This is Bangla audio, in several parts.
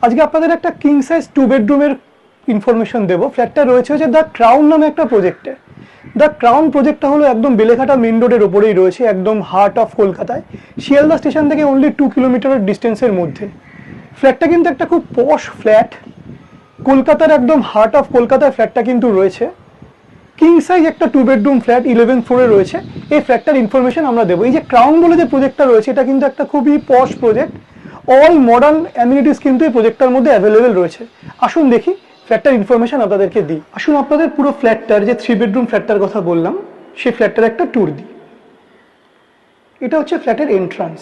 আজকে আপনাদের একটা কিং সাইজ 2 বেডরুমের ইনফরমেশন দেবো। ফ্ল্যাটটা রয়েছে হচ্ছে দ্য ক্রাউন নামে একটা প্রজেক্টে। দ্য ক্রাউন প্রজেক্টটা হলো একদম বেলেঘাটা মেন রোডের ওপরেই রয়েছে, একদম হার্ট অফ কলকাতায়, শিয়ালদা স্টেশন থেকে অনলি 2 কিলোমিটারের ডিস্টেন্সের মধ্যে। ফ্ল্যাটটা কিন্তু একটা খুব পশ ফ্ল্যাট, কলকাতার একদম হার্ট অফ কলকাতায় ফ্ল্যাটটা কিন্তু রয়েছে। কিং সাইজ একটা 2 বেডরুম ফ্ল্যাট 11th ফ্লোরে রয়েছে। এই ফ্ল্যাটটার ইনফরমেশন আমরা দেবো। এই যে ক্রাউন বলে যে প্রজেক্টটা রয়েছে, এটা কিন্তু একটা খুবই পশ প্রজেক্ট। অল মডার্ন অ্যামিনিটিস কিন্তু এই প্রজেক্টটার মধ্যে অ্যাভেলেবেল রয়েছে। আসুন দেখি ফ্ল্যাটটার ইনফরমেশন আপনাদেরকে দিই। আসুন আপনাদের পুরো ফ্ল্যাটটার, যে 3 বেডরুম ফ্ল্যাটটার কথা বললাম, সেই ফ্ল্যাটটার একটা ট্যুর দিই। এটা হচ্ছে ফ্ল্যাটের এন্ট্রান্স।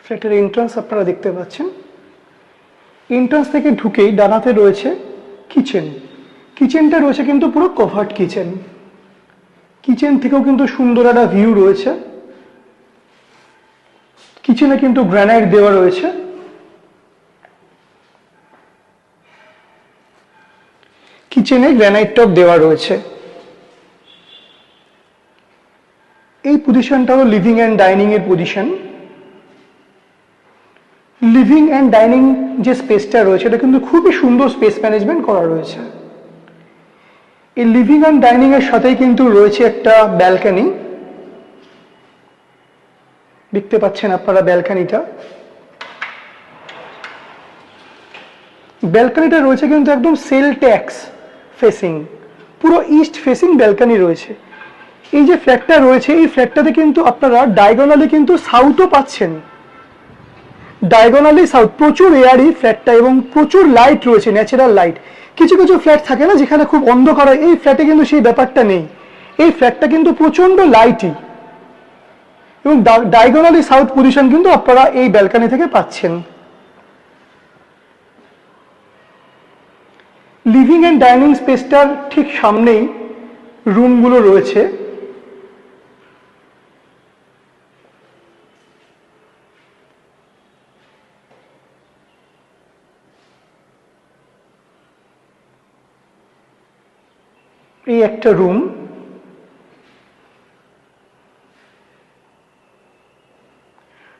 ফ্ল্যাটের এন্ট্রান্স আপনারা দেখতে পাচ্ছেন। এন্ট্রান্স থেকে ঢুকেই ডানাতে রয়েছে কিচেন। কিচেনটা রয়েছে কিন্তু পুরো কভার্ড কিচেন। কিচেন থেকেও কিন্তু সুন্দর একটা ভিউ রয়েছে। কিচেনে কিন্তু গ্রানাইট দেওয়া রয়েছে। কিচেনে গ্রানাইট টপ দেওয়া রয়েছে। এই পজিশনটা হলো লিভিং অ্যান্ড ডাইনিং এর পজিশন। লিভিং অ্যান্ড ডাইনিং যে স্পেসটা রয়েছে, এটা কিন্তু খুবই সুন্দর স্পেস ম্যানেজমেন্ট করা রয়েছে। এই লিভিং অ্যান্ড ডাইনিং এর সাথেই কিন্তু রয়েছে একটা ব্যালকনি। দেখতে পাচ্ছেন আপনারা ব্যালকনিটা। ব্যালকনিটা রয়েছে কিন্তু একদম সেল ট্যাক্স ফেসিং, পুরো ইস্ট ফেসিং ব্যালকনি রয়েছে। এই যে ফ্ল্যাটটা রয়েছে, এই ফ্ল্যাটটাতে কিন্তু আপনারা ডায়াগোনালি কিন্তু সাউথও পাচ্ছেন। ডায়াগোনালি সাউথ, প্রচুর এয়ারি ফ্ল্যাটটা এবং প্রচুর লাইট রয়েছে, ন্যাচারাল লাইট। কিছু কিছু ফ্ল্যাট থাকে না যেখানে খুব অন্ধকার হয়, এই ফ্ল্যাটে কিন্তু সেই ব্যাপারটা নেই। এই ফ্ল্যাটটা কিন্তু প্রচন্ড লাইটই এবং ডায়াগোনালি সাউথ পজিশন কিন্তু আপনারা এই ব্যালকনি থেকে পাচ্ছেন। লিভিং অ্যান্ড ডাইনিং স্পেসটার ঠিক সামনেই রুমগুলো রয়েছে। এই একটা রুম।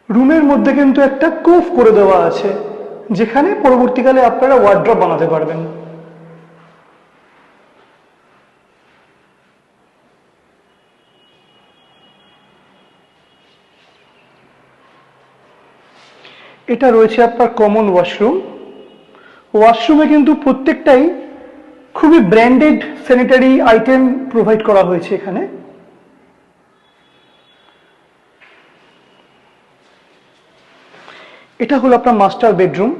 রুমের মধ্যে কিন্তু একটা কুফ করে দেওয়া আছে, যেখানে পরবর্তীকালে আপনারা ওয়ার্ড্রপ বানাতে পারবেন। এটা রয়েছে আপনার কমন ওয়াশরুম। ওয়াশরুমে কিন্তু প্রত্যেকটাই খুবই ব্র্যান্ডেড স্যানিটারি আইটেম প্রোভাইড করা হয়েছে এখানে। এটা হলো আপনার মাস্টার বেডরুম।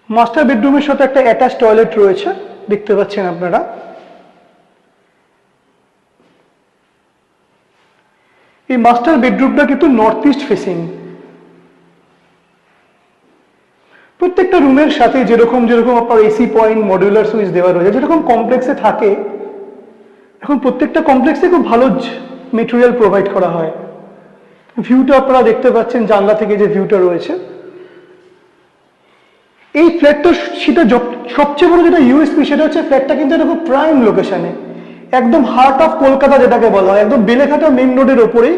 মাস্টার বেডরুমের সাথে একটা অ্যাটাচ টয়লেট রয়েছে, দেখতে পাচ্ছেন আপনারা। এই মাস্টার বেডরুমটা কিন্তু নর্থ ইস্ট ফেসিং। প্রত্যেকটা রুমের সাথে যেরকম যেরকম আপনার এসি পয়েন্ট, মডিউলার সুইচ দেওয়া রয়েছে, যেরকম কমপ্লেক্সে থাকে, এখন প্রত্যেকটা কমপ্লেক্সে খুব ভালো মেটেরিয়াল প্রোভাইড করা হয়। ভিউটা আপনারা দেখতে পাচ্ছেন, জানলা থেকে যে ভিউটা রয়েছে। এই ফ্ল্যাটটা সেটা সবচেয়ে বড় যেটা ইউএসপি, সেটা হচ্ছে ফ্ল্যাটটা কিন্তু এটা খুব প্রাইম লোকেশনে, একদম হার্ট অফ কলকাতা যেটাকে বলা হয়, একদম বেলেঘাটা মেন রোডের ওপরেই।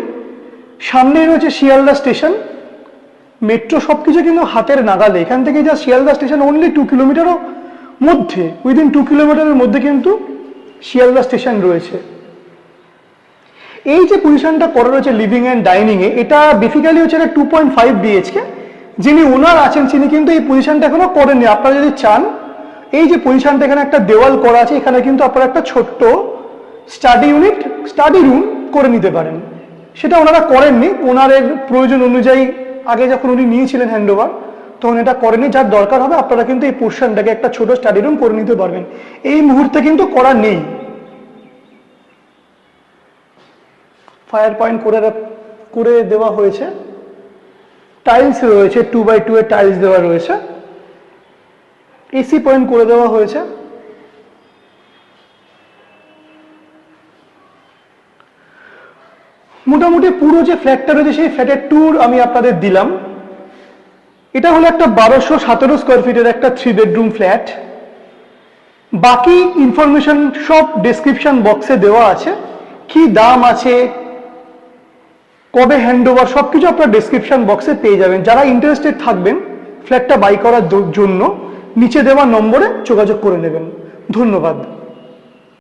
সামনেই রয়েছে শিয়ালদা স্টেশন, মেট্রো, সবকিছু কিন্তু হাতের নাগালে। এখান থেকে যা শিয়ালদা স্টেশন অনলি 2 কিলোমিটারও মধ্যে, উইদিন 2 কিলোমিটারের মধ্যে কিন্তু শিয়ালদা স্টেশন রয়েছে। এই যে পজিশনটা করা রয়েছে লিভিং অ্যান্ড ডাইনিং এ, এটা বেসিক্যালি হচ্ছে 2.5 বিএইচকে। যিনি ওনার আছেন তিনি কিন্তু এই পজিশনটা এখনো করেননি। আপনারা যদি চান, এই যে পজিশনটা এখানে একটা দেওয়াল করা আছে, এখানে কিন্তু আপনারা একটা ছোট্ট স্টাডি ইউনিট, স্টাডি রুম করে নিতে পারেন। সেটা ওনারা করেননি, ওনারের প্রয়োজন অনুযায়ী আগে যখন উনি নিয়েছিলেন হ্যান্ডওভার, তখন এটা করেনি। যার দরকার হবে আপনারা কিন্তু এই পোর্শনটাকে একটা ছোট স্টাডি রুম করে নিতে পারবেন। এই মুহূর্তে কিন্তু করা নেই। ফায়ার পয়েন্ট করে দেওয়া হয়েছে, টাইলস রয়েছে, 2x2 এর টাইলস দেওয়া রয়েছে, এসি পয়েন্ট করে দেওয়া হয়েছে। মোটামুটি পুরো যে ফ্ল্যাটটা রয়েছে সেই ফ্ল্যাটের ট্যুর আমি আপনাদের দিলাম। এটা হলো একটা 1217 স্কোয়ার ফিটের একটা 3 বেডরুম ফ্ল্যাট। বাকি ইনফরমেশন সব ডেসক্রিপশন বক্সে দেওয়া আছে, কি দাম আছে, কবে হ্যান্ড ওভার, সবকিছু আপনার ডেসক্রিপশন বক্সে পেয়ে যাবেন। যারা ইন্টারেস্টেড থাকবেন ফ্ল্যাটটা বাই করার জন্য নিচে দেওয়া নম্বরে যোগাযোগ করে নেবেন। ধন্যবাদ।